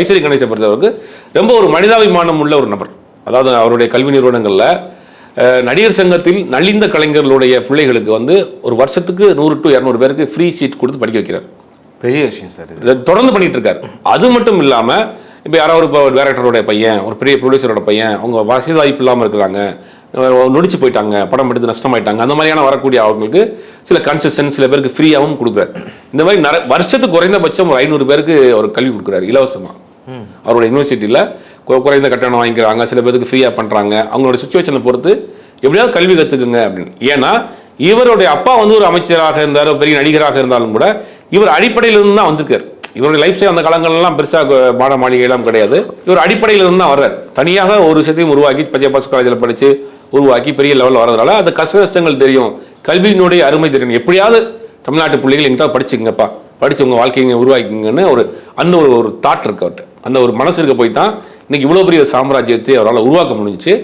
ஐஸ்வரி கணேசை பொறுத்தவருக்கு ரொம்ப ஒரு மனிதாபிமானம் உள்ள ஒரு நபர். அதாவது அவருடைய கல்வி நிறுவனங்களில் நடிகர் சங்கத்தில் நலிந்த கலைஞர்களுடைய பிள்ளைகளுக்கு வந்து ஒரு வருஷத்துக்கு 100 to 200 பேருக்கு ஃப்ரீ சீட் கொடுத்து படிக்க வைக்கிறார். பெரிய விஷயம் சார். இதை தொடர்ந்து பண்ணிட்டு இருக்காரு. அது மட்டும் இல்லாமல் இப்போ யாராவது இப்போ ஒரு டேரக்டரோட பையன், ஒரு பெரிய ப்ரொடியூசரோட பையன், அவங்க வசதி வாய்ப்பு இல்லாமல் இருக்கிறாங்க, நொடிச்சு போயிட்டாங்க, படம் எடுத்து நஷ்டமாயிட்டாங்க, அந்த மாதிரியான வரக்கூடிய அவங்களுக்கு சில கன்செஷன் சில பேருக்கு ஃப்ரீயாகவும் கொடுக்குறாரு. இந்த மாதிரி வருஷத்துக்கு குறைந்தபட்சம் ஒரு 500 பேருக்கு அவர் கல்வி கொடுக்குறாரு இலவசமாக. அவரோட யூனிவர்சிட்டியில் குறைந்த கட்டணம் வாங்கிக்கிறாங்க, சில பேருக்கு ஃப்ரீயாக பண்ணுறாங்க. அவங்களோட சுச்சுவேஷனை பொறுத்து எப்படியாவது கல்வி கற்றுக்குங்க அப்படின்னு. ஏன்னா இவருடைய அப்பா வந்து ஒரு அமைச்சராக இருந்தார், பெரிய நடிகராக இருந்தாலும் கூட இவர் அடிப்படையிலிருந்து தான் வந்திருக்கார். இவருடைய லைஃப் ஸ்டைல் அந்த காலங்கள்லாம் பெருசாக மாட மாளிகையெல்லாம் கிடையாது. இவர் அடிப்படையிலிருந்து தான் வர்றார். தனியாக ஒரு விஷயத்தையும் உருவாக்கி பச்சைப்பாஸ் காலேஜில் படித்து உருவாக்கி பெரிய லெவலில் வரதுனால அந்த கஷ்ட நஷ்டங்கள் தெரியும், கல்வியினுடைய அருமை தெரியும். எப்படியாவது தமிழ்நாட்டு பிள்ளைகள் எங்கிட்ட படிச்சுங்கப்பா, படிச்சு உங்கள் வாழ்க்கையை உருவாக்கிங்கன்னு அந்த ஒரு தாட் இருக்கு அவர்கிட்ட. அந்த ஒரு மனசு இருக்க போய் தான் இன்னைக்கு இவ்வளோ பெரிய சாம்ராஜ்யத்தை அவரால் உருவாக்க முடிஞ்சிச்சு.